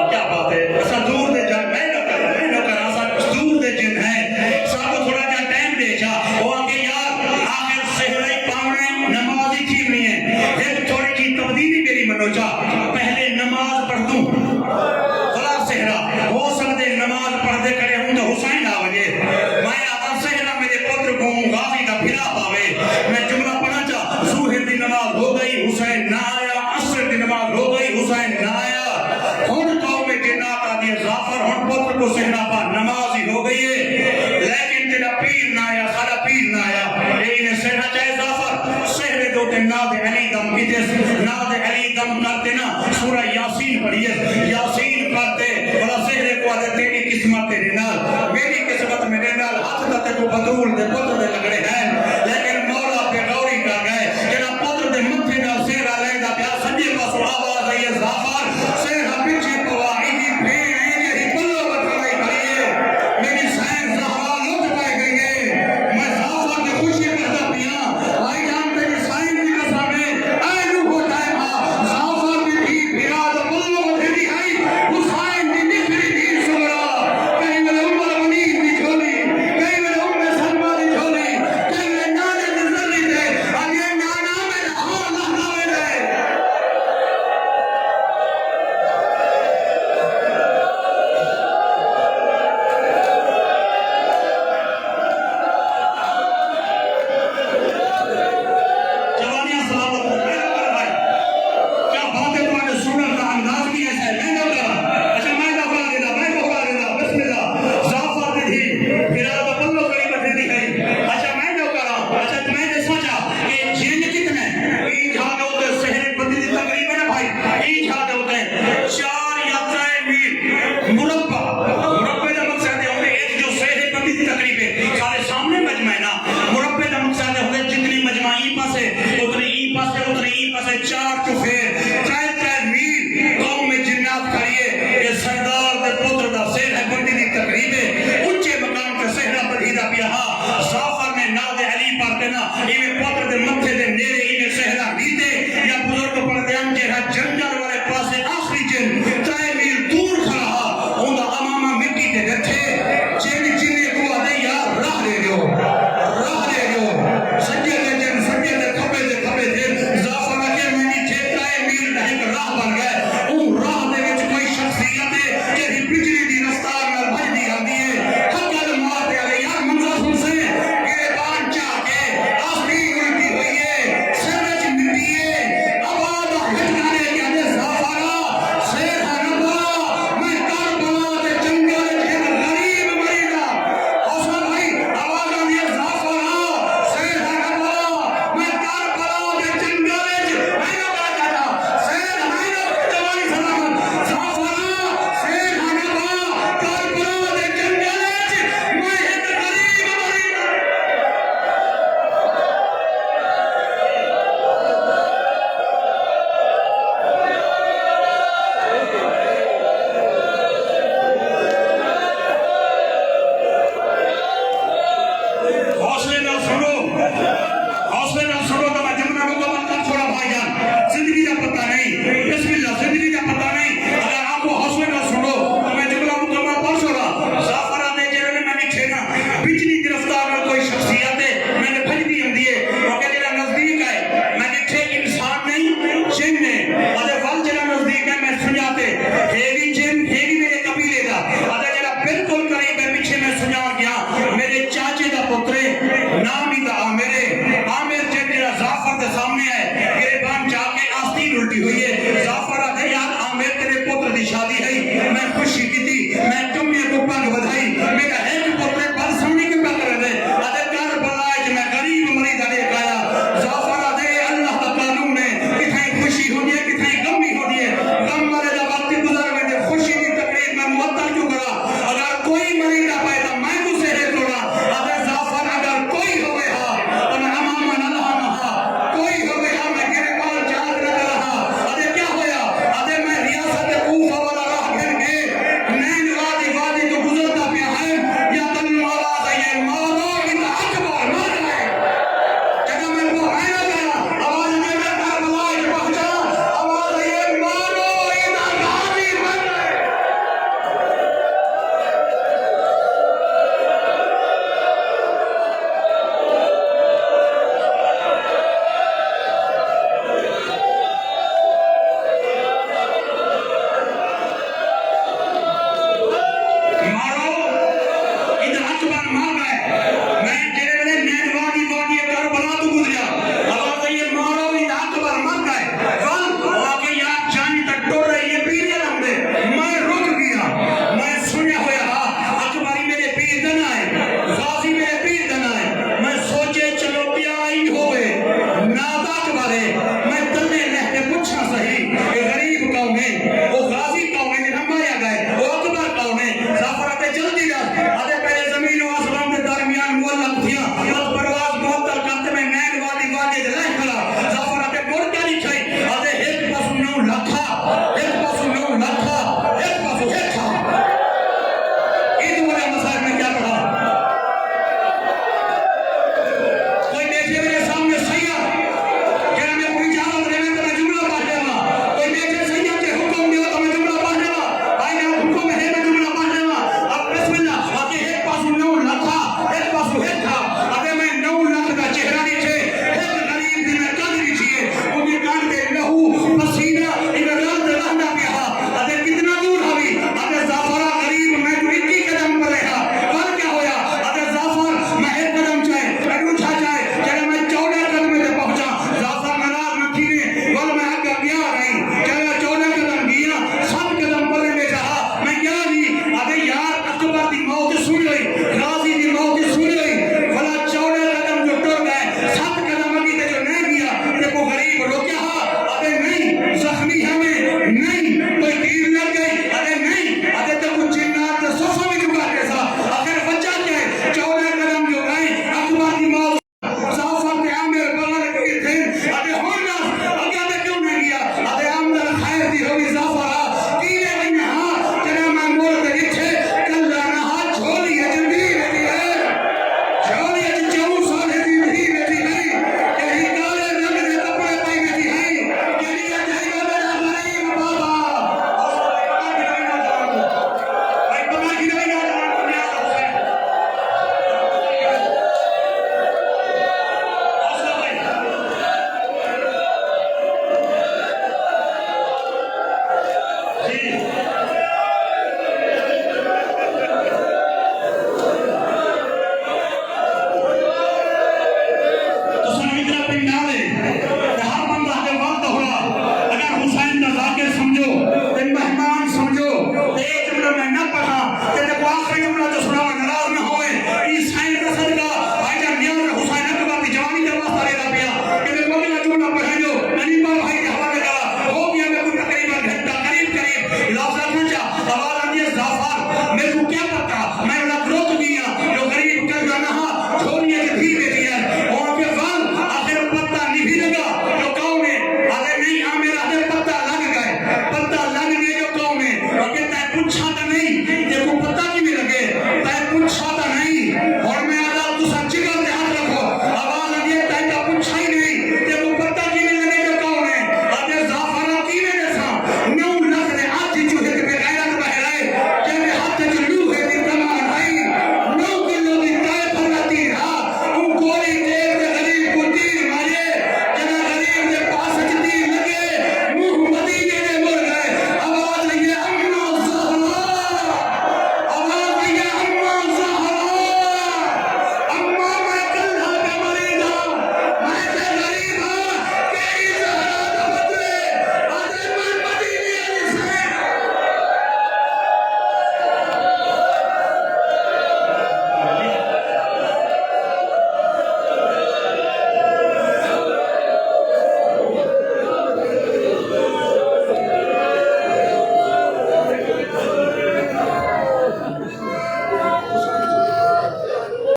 کیا بات ہے ایسا دور دے جان میں نہ کر ایسا دور دے جن ہے سب تھوڑا جا ٹائم دے جا وہ آگے یار آخر صحرا ہی پاونے نماز ہی تھی نہیں ہے ایک تھوڑی کی تبدیلی میری منوچا پہلے نماز پڑھ دوں بلا صحرا ہو سکتے نماز پڑھ دے کرے ہوں تو حسین آ وجے میں آتا صحرا میرے پتر کو غازی کا پھرا پاوے میں جملہ پڑھا چاہ ظہر دی نماز ہو گئی حسین نہ آیا عصر دی نماز ہو گئی حسین نہ آیا ہن قوم جنات آدھی زعفر ہن پتر کو صحرا پا نماز ہی ہو گئی ہے لیکن تیرا پیر نہ آیا سارا پیر نہ آیا لیکن صحرا چاہے زعفر صحرے دو تے ناد علی دم کیتے ناد علی دم کرتے نا سورہ یاسین پڑھیے یاسین پڑھتے بڑا صحرے کو آدھے تیری قسمت تیرے نال میری قسمت میرے نال ہاتھ دا تے کو بدول دے پتر دے لگڑے ہیں لیکن مولا پہ غوری کر گئے جنا پتر دے متھے نال صحرا لیندا پیا سجے پاسوں آواز آئی ہے زعفر صحرا پیچھے پوا ایدی بھیڑ ایدی پلو بکھرائی کھڑی ہے میری سین زہرا لٹ پائے گئی ہے میں زعفر کی خوشی کرتا پیا آئی جان تیری سین کی قسم ہے اے روح کو ٹائم ہا زعفر کی بھی بھیڑا دا پلو بکھری آئی حسین دی نکھری دی سورا کہیں میرے عمر منیر دی جھولی کہیں میرے عمر سلمہ دی جھولی کہیں میرے نانے دی ذری دے آگے نانا میرے ہاں لہناوے دے جوانیاں سلامت ہو میں نہ کر بھائی کیا بات ہے تمہارے سنن کا انداز بھی ایسا ہے میں نہ کر اچھا میں دفعہ دینا بسم اللہ زعفر دی تھی پھر آدھا پلو کری بٹھے دی گئی اچھا میں نہ کرا اچھا میں نے سوچا کہ جن کتنے این جھاگے ہوتے سہرے بندی دی تقریب ہے نا بھائی این جھاگے ہوتے ہیں 4 یا 3 میل مربع دا مقصد ہے ایک جو سہرے بندی دی تقریب ہے سارے سامنے مجمع ہے نا مربع دا مقصد ہے جتنی مجمع ای پاسے اتنی ای پاسے 4 چفیر 3 میل قوم جنات کھڑیے یہ سردار دے پتر دا سیر ہے بندی دی تقریب ہے اونچے مقام تے صحرا بدیدہ پیا ہاں زعفر میں ناد علی پڑھتے نا ایویں پتر دے متھے دے نیڑے ایویں صحرا دیتے یا بزرگ پڑھتے ہم جہاں جنگل والے پاسے آخری جن 3 میل دور کھڑا ہوندا امامہ مٹی تے بیٹھے جن جنے کو آدھے یار راہ لے دیو سجے دے جن سجے دے کھبے دے زعفر کے میں تھے 3 میل دا ایک راہ بن گئے اون راہ دے وچ کوئی شخصیت ہے جہی بجلی دی رفتار نال بجدی آندی ہے حقل مارتے آگے یار منظر سن سے گریبان چاہ کے آخری الٹی ہوئی ہے سرچ مٹی ہے آواز ہٹکانے کے آدھے زعفرہ سیر حربا میں کربلا دے جنگل ایک غریب مریدہ حسن بھائی آواز آدھی ہے زعفرہ سیر حربا میں کربلا دے جنگل میں نہ کہا جاتا سیر حربا جوانی سلامت زعفرہ سیر حربا کربلا دے جنگل میں ایک غریب مریدہ حوصلے نال سنو تو میں جملہ مکمل کر چھوڑا بھائی جان زندگی کا پتہ نہیں بسم اللہ زندگی کا پتہ نہیں اگر آپ کو حوصلے نال سنو تو میں جملہ مکمل پڑھ چھوڑا زعفرہ دے جڑے میں لکھے نا بجلی کی رفتار میں کوئی شخصیت